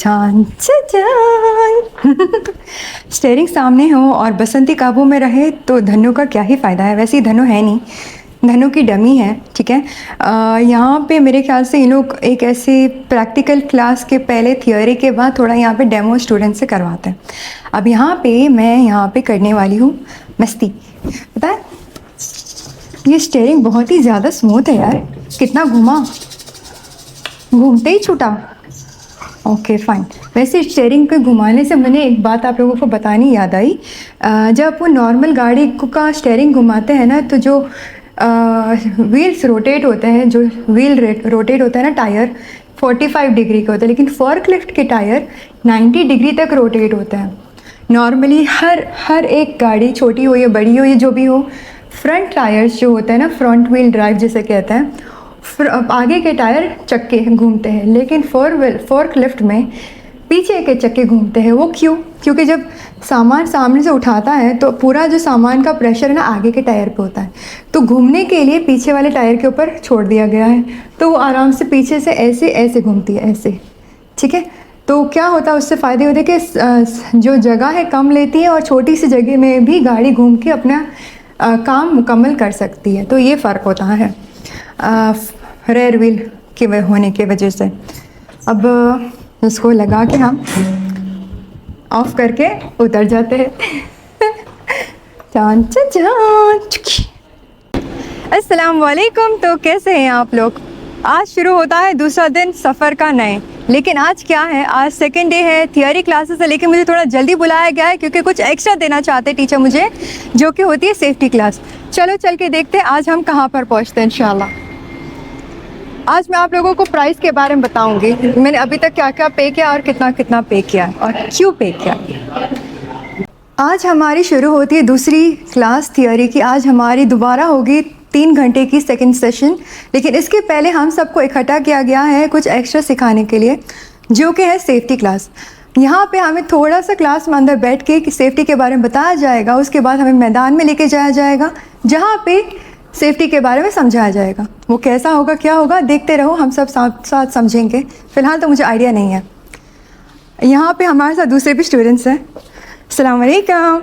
चान चान steering सामने हो और बसंती काबू में रहे तो धनु का क्या ही फ़ायदा है। वैसे ही धनु है नहीं, धनु की डमी है, ठीक है। यहाँ पे मेरे ख्याल से इन लोग एक ऐसे प्रैक्टिकल क्लास के पहले थियोरी के बाद थोड़ा यहाँ पे डेमो स्टूडेंट से करवाते हैं। अब यहाँ पे मैं यहाँ पे करने वाली हूँ मस्ती। पता है ये स्टेयरिंग बहुत ही ज़्यादा स्मूथ है यार, कितना घुमा, घूमते ही छूटा। Okay fine. वैसे स्टेयरिंग के घुमाने से मैंने एक बात आप लोगों को बतानी याद आई। जब वो नॉर्मल गाड़ी का स्टेयरिंग घुमाते हैं ना, तो जो व्हील्स रोटेट होते हैं, जो व्हील रोटेट होता है ना, टायर 45 डिग्री का होता है, लेकिन फोर्कलिफ्ट के टायर 90 डिग्री तक रोटेट होते हैं। नॉर्मली हर एक गाड़ी, छोटी हो या बड़ी हो या जो भी हो, फ्रंट टायर्स जो होते हैं ना, फ्रंट व्हील ड्राइव जिसे कहते हैं, आगे के टायर चक्के घूमते हैं, लेकिन फोर्कलिफ्ट में पीछे के चक्के घूमते हैं। वो क्यों? क्योंकि जब सामान सामने से उठाता है तो पूरा जो सामान का प्रेशर है ना आगे के टायर पे होता है, तो घूमने के लिए पीछे वाले टायर के ऊपर छोड़ दिया गया है, तो वो आराम से पीछे से ऐसे ऐसे घूमती है, ऐसे, ठीक है। तो क्या होता है, उससे फ़ायदे होते हैं कि जो जगह है कम लेती है और छोटी सी जगह में भी गाड़ी घूम के अपना काम मुकम्मल कर सकती है। तो ये फ़र्क होता है रेयर व्हील के होने की वजह से। अब इसको लगा के हम ऑफ करके उतर जाते हैं। चान चान चान। अस्सलाम वालेकुम। तो कैसे हैं आप लोग? आज शुरू होता है दूसरा दिन सफ़र का नए। लेकिन आज क्या है, आज सेकेंड डे है, थियोरी क्लासेस है, लेकिन मुझे थोड़ा जल्दी बुलाया गया है क्योंकि कुछ एक्स्ट्रा देना चाहते हैं टीचर मुझे, जो कि होती है सेफ्टी क्लास। चलो चल के देखते हैं आज हम कहाँ पर पहुँचते हैं इंशाल्लाह। आज मैं आप लोगों को प्राइस के बारे में बताऊंगी, मैंने अभी तक क्या क्या पे किया और कितना कितना पे किया और क्यों पे किया। आज हमारी शुरू होती है दूसरी क्लास थियोरी की। आज हमारी दोबारा होगी 3 घंटे की सेकंड सेशन, लेकिन इसके पहले हम सबको इकट्ठा किया गया है कुछ एक्स्ट्रा सिखाने के लिए, जो कि है सेफ्टी क्लास। यहाँ पे हमें थोड़ा सा क्लास में अंदर बैठ के सेफ्टी के बारे में बताया जाएगा, उसके बाद हमें मैदान में लेके जाया जाएगा जहाँ पे सेफ्टी के बारे में समझाया जाएगा। वो कैसा होगा, क्या होगा, देखते रहो, हम सब साथ साथ समझेंगे। फ़िलहाल तो मुझे आइडिया नहीं है। यहाँ पे हमारे साथ दूसरे भी स्टूडेंट्स हैं। अस्सलाम वालेकुम।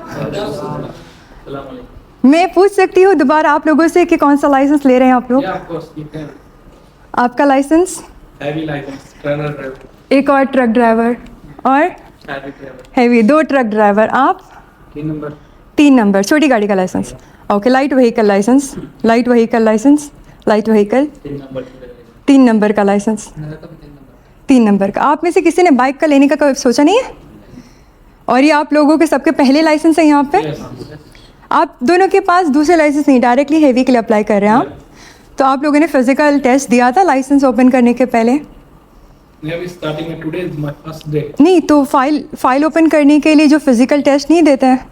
मैं पूछ सकती हूँ दोबारा आप लोगों से कि कौन सा लाइसेंस ले रहे हैं आप लोग? आपका लाइसेंस? एक और ट्रक ड्राइवर और हैवी, 2 ट्रक ड्राइवर। आप? 3 नंबर छोटी गाड़ी का license. Okay. Light vehicle license, light vehicle license, light vehicle 3 number का लाइसेंस, 3 नंबर का। आप में से किसी ने बाइक का लेने का कभी सोचा नहीं है? और ये आप लोगों के सबके पहले लाइसेंस है यहाँ पे? आप दोनों के पास दूसरे लाइसेंस नहीं, डायरेक्टली हेवी के लिए अप्लाई कर रहे हैं आप? तो आप लोगों ने फिजिकल टेस्ट दिया था लाइसेंस ओपन करने के पहले? नहीं, तो फाइल ओपन करने के लिए जो फिजिकल टेस्ट नहीं देते हैं,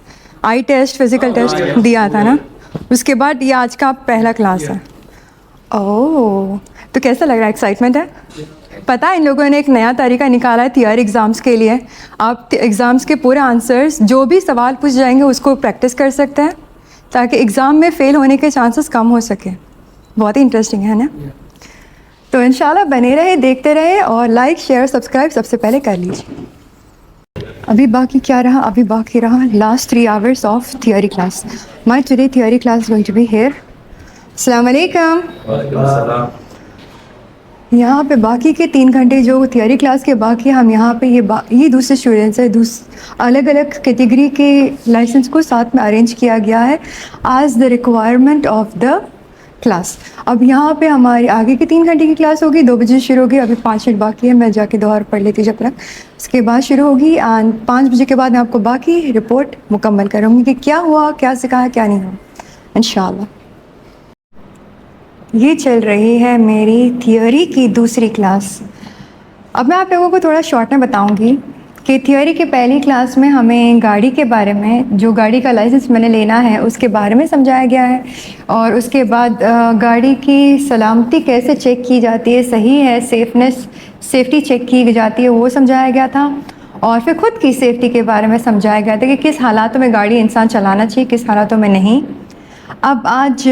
आई टेस्ट, फिजिकल टेस्ट दिया था ना, उसके बाद ये आज का पहला क्लास है। ओह, तो कैसा लग रहा है? एक्साइटमेंट है? पता है इन लोगों ने एक नया तरीका निकाला है थियोरी एग्ज़ाम्स के लिए। आप एग्ज़ाम्स के पूरे आंसर्स, जो भी सवाल पूछ जाएंगे उसको प्रैक्टिस कर सकते हैं, ताकि एग्ज़ाम में फ़ेल होने के चांसेस कम हो सके। बहुत ही इंटरेस्टिंग है ना? तो इंशाल्लाह बने रहे, देखते रहे और लाइक शेयर सब्सक्राइब सबसे पहले कर लीजिए। अभी बाकी क्या रहा? अभी बाकी रहा last 3 hours of theory class. My today theory class going to be here. अस्सलाम वालेकुम। यहाँ पे बाकी के 3 घंटे जो थियोरी क्लास के बाकी हम यहाँ पे ये दूसरे स्टूडेंट्स है, अलग अलग कैटेगरी के लाइसेंस को साथ में अरेंज किया गया है as the requirement of the class. अब यहाँ पे हमारी आगे की 3 घंटे की क्लास होगी, 2 बजे शुरू होगी। अभी 5 मिनट बाकी है, मैं जाके दोबारा पढ़ लेती जब तक, उसके बाद शुरू होगी। एंड 5 बजे के बाद मैं आपको बाकी रिपोर्ट मुकम्मल करूँगी कि क्या हुआ, क्या सिखाया, क्या नहीं हुआ इंशाल्लाह। ये चल रही है मेरी थियोरी की दूसरी क्लास। अब मैं आप लोगों को थोड़ा शॉर्ट में बताऊंगी कि थियोरी के पहली क्लास में हमें गाड़ी के बारे में, जो गाड़ी का लाइसेंस मैंने लेना है उसके बारे में समझाया गया है, और उसके बाद गाड़ी की सलामती कैसे चेक की जाती है, सही है, सेफ्टी चेक की जाती है, वो समझाया गया था। और फिर ख़ुद की सेफ्टी के बारे में समझाया गया था कि किस हालातों में गाड़ी इंसान चलाना चाहिए, किस हालातों में नहीं। अब आज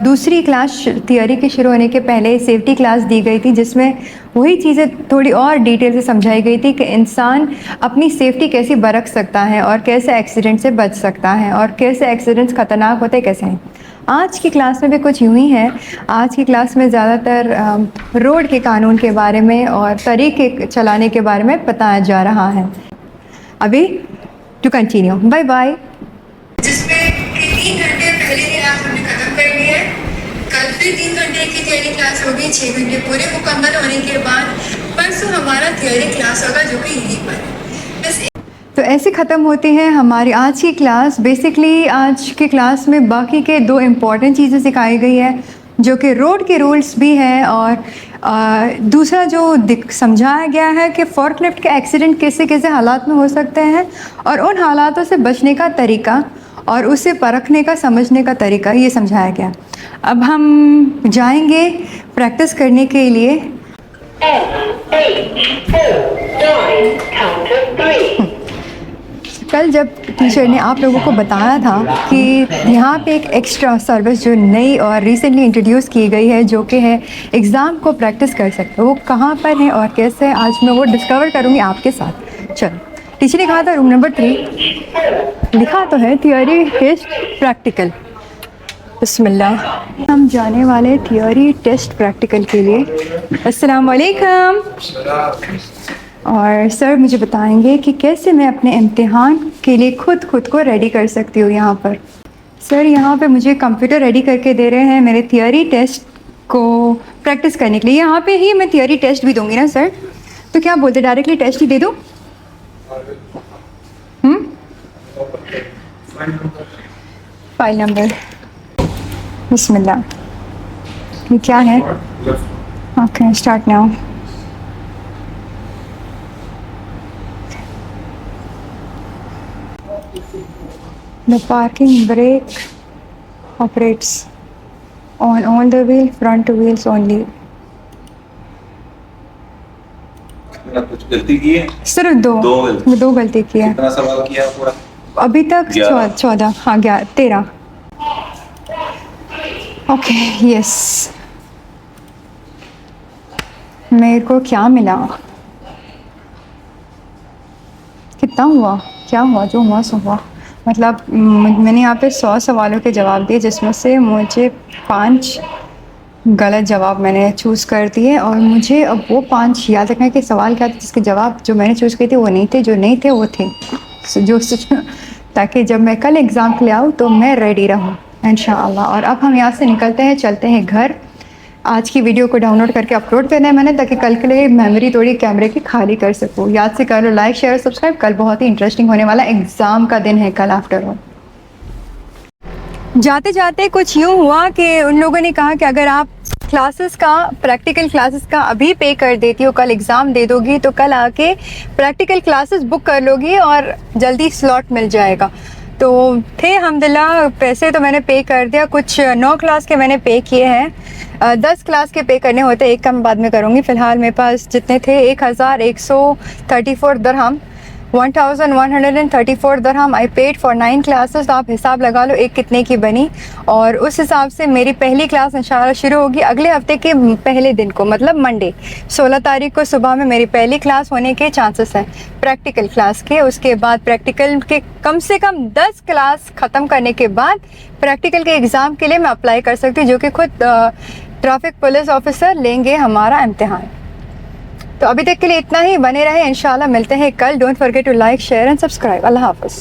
दूसरी क्लास थियोरी के शुरू होने के पहले सेफ्टी क्लास दी गई थी, जिसमें वही चीज़ें थोड़ी और डिटेल से समझाई गई थी कि इंसान अपनी सेफ्टी कैसे बरत सकता है और कैसे एक्सीडेंट से बच सकता है और कैसे एक्सीडेंट्स ख़तरनाक होते कैसे हैं। आज की क्लास में भी कुछ यूँ ही है। आज की क्लास में ज़्यादातर रोड के कानून के बारे में और तरीके चलाने के बारे में बताया जा रहा है। अभी टू कंटिन्यू, बाय बाय। जिसमें 3 घंटे पहले की क्लास हमने ख़त्म कर ली है। कल फिर 3 घंटे की थियोरी क्लास होगी, 6 घंटे पूरे मुकम्मल होने के बाद परसों हमारा थियोरी क्लास होगा, जो कि यहीं पर बस। तो ऐसे ख़त्म होती है हमारी आज की क्लास। बेसिकली आज की क्लास में बाकी के 2 इम्पॉर्टेंट चीज़ें सिखाई गई है, जो कि रोड के रूल्स भी हैं, और दूसरा जो समझाया गया है कि फोर्कलिफ्ट के एक्सीडेंट कैसे कैसे हालात में हो सकते हैं और उन हालातों से बचने का तरीका और उसे परखने का समझने का तरीका, ये समझाया गया। अब हम जाएंगे प्रैक्टिस करने के लिए। कल जब टीचर ने आप लोगों को बताया था कि यहाँ पे एक एक्स्ट्रा सर्विस जो नई और रिसेंटली इंट्रोड्यूस की गई है, जो कि है एग्ज़ाम को प्रैक्टिस कर सकते हो, वो कहाँ पर है और कैसे, आज मैं वो डिस्कवर करूँगी आपके साथ। चलो, टीचर ने कहा था रूम नंबर 3, लिखा तो है थियोरी टेस्ट प्रैक्टिकल। बिस्मिल्लाह, हम जाने वाले थियोरी टेस्ट प्रैक्टिकल के लिए। अस्सलाम वालेकुम। और सर मुझे बताएंगे कि कैसे मैं अपने इम्तिहान के लिए खुद को रेडी कर सकती हूँ यहाँ पर। सर यहाँ पे मुझे कंप्यूटर रेडी करके दे रहे हैं मेरे थियोरी टेस्ट को प्रैक्टिस करने के लिए। यहाँ पे ही मैं थियोरी टेस्ट भी दूँगी ना सर? तो क्या बोलते, डायरेक्टली टेस्ट ही दे दूँ? फाइल नंबर, बिस्मिल्लाह। ये क्या है? Okay, start now. The parking brake operates on all the front wheels only. कुछ गलती की है? सिर्फ दो गलती की है। कितना सवाल किया पूरा? अभी तक 14, हाँ 13। Okay, yes. मेरे को क्या मिला? कितना हुआ? क्या हुआ? जो हुआ सो हुआ। मतलब मैंने यहाँ पे 100 सवालों के जवाब दिए, जिसमें से मुझे 5 गलत जवाब मैंने चूज़ कर दिए, और मुझे अब वो 5 याद रखना है कि सवाल क्या था जिसके जवाब जो मैंने चूज़ किए थे वो नहीं थे, जो नहीं थे वो थे ताकि जब मैं कल एग्ज़ाम के लिए आऊँ तो मैं रेडी रहूँ इंशाअल्लाह। और अब हम यहाँ से निकलते हैं, चलते हैं घर। आज की वीडियो को डाउनलोड करके अपलोड करना है मैंने, ताकि कल के लिए मेमोरी थोड़ी कैमरे की खाली कर सकूँ। याद से कर लो लाइक, शेयर, सब्सक्राइब। कल बहुत ही इंटरेस्टिंग होने वाला एग्ज़ाम का दिन है कल आफ्टर ऑल। जाते जाते कुछ यूँ हुआ कि उन लोगों ने कहा कि अगर आप क्लासेस का, प्रैक्टिकल क्लासेस का अभी पे कर देती हो, कल एग्ज़ाम दे दोगी, तो कल आके प्रैक्टिकल क्लासेस बुक कर लोगी और जल्दी स्लॉट मिल जाएगा। तो थे अल्हम्दुलिल्लाह, पैसे तो मैंने पे कर दिया। कुछ 9 क्लास के मैंने पे किए हैं। 10 क्लास के पे करने होते, एक का मैं बाद में करूँगी। फ़िलहाल मेरे पास जितने थे 1134 दिरहम, 1134 दिरहम आई पेड फॉर 9 क्लासेस। तो आप हिसाब लगा लो एक कितने की बनी, और उस हिसाब से मेरी पहली क्लास इंशाल्लाह शुरू होगी अगले हफ्ते के पहले दिन को, मतलब मंडे 16 तारीख को सुबह में मेरी पहली क्लास होने के चांसेस हैं प्रैक्टिकल क्लास के। उसके बाद प्रैक्टिकल के कम से कम 10 क्लास ख़त्म करने के बाद प्रैक्टिकल के एग्ज़ाम के लिए मैं अप्लाई कर सकती हूँ, जो कि खुद ट्रैफिक पुलिस ऑफिसर लेंगे हमारा इम्तिहान। तो अभी तक के लिए इतना ही, बने रहे। इंशाल्लाह मिलते हैं कल। Don't forget to like, share and subscribe. अल्लाह हाफ़िज़।